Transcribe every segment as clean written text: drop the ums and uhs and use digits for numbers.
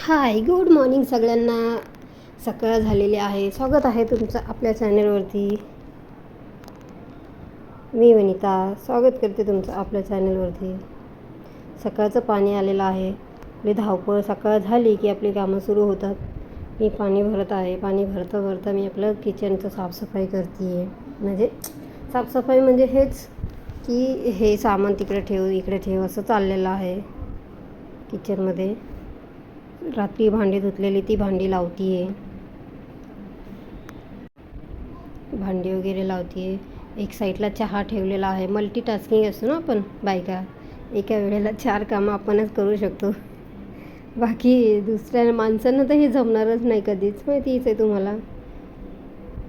हाय, good morning सगळ्यांना. सकाळ झालेली आहे. स्वागत आहे तुमचं आपल्या चॅनलवरती. मी वनिता स्वागत करते तुमचं आपल्या चॅनलवरती. सकाळचं पाणी आलेलं आहे. आपली धावपळ सकाळ झाली की आपली कामं सुरू होतात. मी पाणी भरत आहे. पाणी भरता भरता मी आपलं किचनचं साफसफाई करते आहे. म्हणजे साफसफाई म्हणजे हेच की हे सामान तिकडे ठेव, इकडे ठेव असं चाललेलं आहे किचनमध्ये. रात्री भांडी धुतलेली ती भांडी लावते आहे. भांडी वगैरे लावते आहे. एक साईडला चहा ठेवलेला आहे. मल्टीटास्किंग असतो ना आपण बायका, एका वेळेला 4 कामं आपणच करू शकतो. बाकी दुसऱ्या माणसांना तर हे जमणारच नाही कधीच, माहितीच आहे तुम्हाला.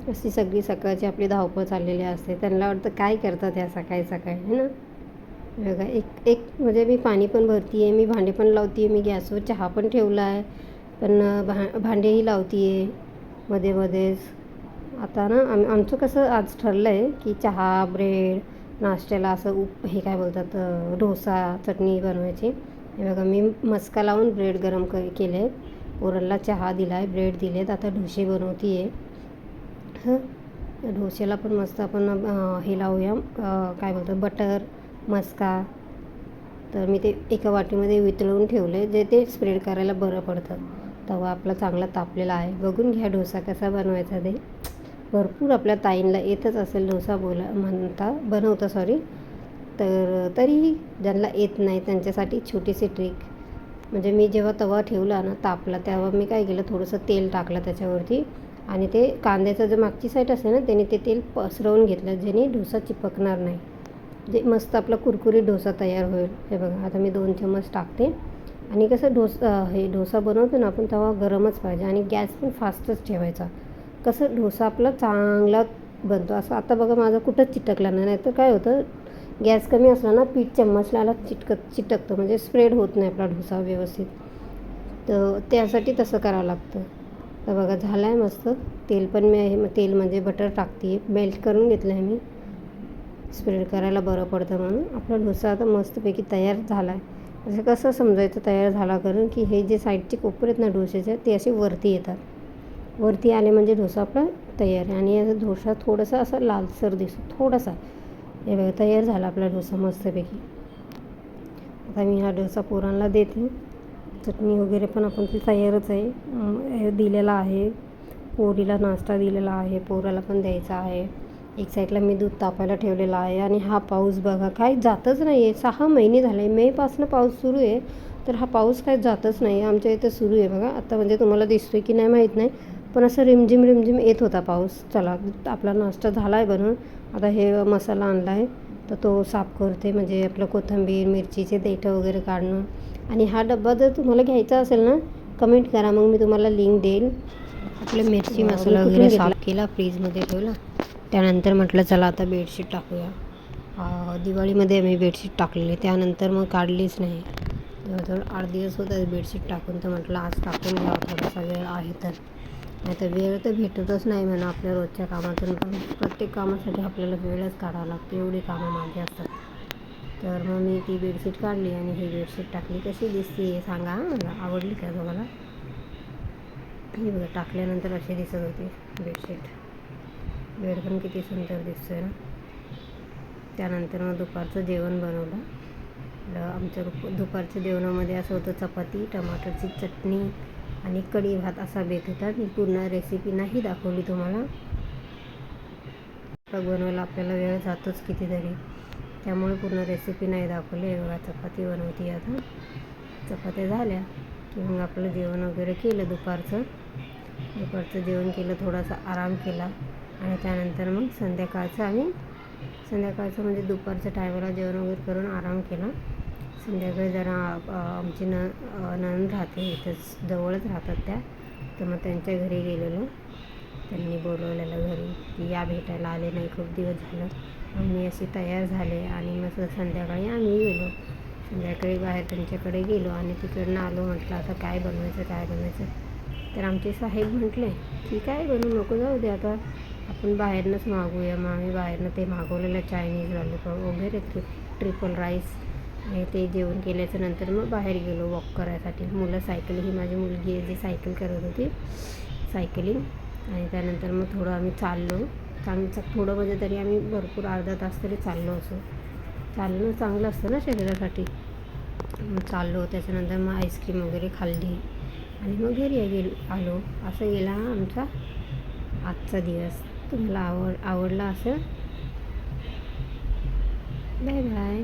अशी सगळी सकाळची आपली धावपळ चाललेली असते. त्यांना वाटतं काय करतात ह्या सकाळी सकाळी, है ना. बघा, एक एक म्हणजे मी पाणी पण भरते आहे, मी भांडी पण लावते आहे, मी गॅसवर चहा पण ठेवला आहे, पण भांडेही लावते आहे मध्ये मध्येच. आता ना आमचं कसं आज ठरलं आहे की चहा, ब्रेड, नाश्त्याला असं हे काय बोलतात, डोसा, चटणी बनवायची. हे बघा, मी मस्का लावून ब्रेड गरम केले आहेत. पोरांना चहा दिला आहे, ब्रेड दिले आहेत. आता डोसे बनवते आहे. डोश्याला पण मस्त आपण हे लावूया, काय बोलतात, बटर, मस्का. तर मी ते एका वाटीमध्ये वितळवून ठेवले, जे ते स्प्रेड करायला बरं पडतं. तवा आपला चांगला तापलेला आहे. बघून घ्या डोसा कसा बनवायचा ते. भरपूर आपल्या ताईंना येतच असेल डोसा बनवता सॉरी. तर तरीही ज्यांना येत नाही त्यांच्यासाठी छोटीशी ट्रिक. म्हणजे मी जेव्हा तवा ठेवला ना तापला, तेव्हा मी काय केलं, थोडंसं तेल टाकलं त्याच्यावरती आणि ते कांद्याचं जे मागची साईड असते ना त्याने ते तेल पसरवून घेतलं, ज्याने डोसा चिपकणार नाही. जे मस्त आपला कुरकुरीत डोसा तयार होईल. हे बघा, आता मी 2 चम्मच टाकते. आणि कसं हे डोसा बनवतो ना आपण, तवा गरमच पाहिजे आणि गॅस पण फास्टच ठेवायचा. कसं डोसा आपला चांगला बनतो. असं आता बघा माझा कुठंच चिटकला नाही. तर काय होतं, गॅस कमी असला ना पीठ चम्मचला चिटकतं, म्हणजे स्प्रेड होत नाही आपला डोसा व्यवस्थित. तर त्यासाठी तसं करावं लागतं. तर बघा, झाला आहे मस्त. तेल पण तेल म्हणजे बटर टाकते आहे, मेल्ट करून घेतलं आहे मी, स्प्रेड करायला बरं पडतं म्हणून. आपला डोसा आता मस्तपैकी तयार झाला आहे. असं कसं समजायचं तयार झाला, कारण की हे जे साईडचे कोपर आहेत ना डोश्याचे, ते असे वरती येतात. वरती आले म्हणजे डोसा आपला तयार आहे. आणि याचा डोसा थोडासा असा लालसर दिसतो थोडासा. हे बघा, तयार झाला आपला डोसा मस्तपैकी. आता मी हा डोसा पोरांना देते. चटणी वगैरे पण आपण ती तयारच आहे, दिलेला आहे. पोरीला नाश्ता दिलेला आहे, पोराला पण द्यायचा आहे. एक साईडला मी दूध तापायला ठेवलेलं आहे. आणि हा पाऊस बघा काही जातच नाही आहे. 6 महिने झाले, मेपासून पाऊस सुरू आहे, तर हा पाऊस काही जातच नाही. आमच्या इथं सुरू आहे बघा आता. म्हणजे तुम्हाला दिसतो आहे की नाही माहीत नाही, पण असं रिमझिम रिमझिम येत होता पाऊस. चला, आपला नाश्ता झाला आहे बनवून. आता हे मसाला आणला आहे तर तो साफ करते, म्हणजे आपलं कोथिंबीर, मिरचीचे देठं वगैरे काढणं. आणि हा डब्बा जर तुम्हाला घ्यायचा असेल ना, कमेंट करा, मग मी तुम्हाला लिंक देईल. आपलं मिरची मसाला वगैरे साफ केला, फ्रीजमध्ये ठेवला. त्यानंतर म्हटलं चला आता बेडशीट टाकूया. दिवाळीमध्ये आम्ही बेडशीट टाकलेली, त्यानंतर मग काढलीच नाही. जवळजवळ 8 दिवस होतात बेडशीट टाकून. तर म्हटलं आज टाकून घ्यावा, थोडासा वेळ आहे तर. नाही तर वेळ तर भेटतच नाही म्हणा आपल्या रोजच्या कामातून. पण प्रत्येक कामासाठी आपल्याला वेळच काढावा लागतो, एवढी कामं माझी असतात. तर मग मी ती बेडशीट काढली आणि ही बेडशीट टाकली. कशी दिसते हे सांगा, मला आवडली का तुम्हाला. हे बघा, टाकल्यानंतर अशी दिसत होती बेडशीट. बेड पण किती सुंदर दिसतो आहे ना. त्यानंतर मग दुपारचं जेवण बनवलं. आमच्या दुपारच्या जेवणामध्ये असं होतं, चपाती, टमाटरची चटणी आणि कढी भात असा बेत होता. मी पूर्ण रेसिपी नाही दाखवली तुम्हाला, बनवायला आपल्याला वेळ जातोच कितीतरी, त्यामुळे पूर्ण रेसिपी नाही दाखवली. बघा, चपाती बनवते आता. चपात्या झाल्या की मग आपलं जेवण वगैरे केलं. दुपारचं जेवण केलं, थोडासा आराम केला. आणि त्यानंतर मग संध्याकाळचं म्हणजे दुपारच्या टायमाला जेवण वगैरे करून आराम केला. संध्याकाळी जरा आमची नणंद राहते इथंच, जवळच राहतात त्या. तर मग त्यांच्या घरी गेलेलो. त्यांनी बोलवलेलं घरी की या, भेटायला आले नाही खूप दिवस झालं. मग मी अशी तयार झाले आणि मग संध्याकाळी आम्ही गेलो. संध्याकाळी बाहेर त्यांच्याकडे गेलो आणि तिकडनं आलो. म्हटलं आता काय बनवायचं. तर आमचे साहेब म्हटले की काय बनवू नको, जाऊ दे आता आपण बाहेरनंच मागवूया. मग आम्ही बाहेरनं ते मागवलेलं चायनीज लॉलीपॉप वगैरे, ट्रिपल राईस आणि ते जेवण केल्याच्या नंतर मग बाहेर गेलो वॉक करायसाठी. मुलं सायकल, ही माझी मुलगी आहे जी सायकल करत होती, सायकलिंग. आणि त्यानंतर मग थोडं आम्ही चाललो. थोडं म्हणजे तरी आम्ही भरपूर अर्धा तास तरी चाललो असो. चालणं चांगलं असतं ना शरीरासाठी. मग चाललो, त्याच्यानंतर मग आईस्क्रीम वगैरे खाल्ली आणि मग घरी आलो. असं गेला हा आमचा आजचा दिवस. तुम्हाला आवडला असेल. Bye bye.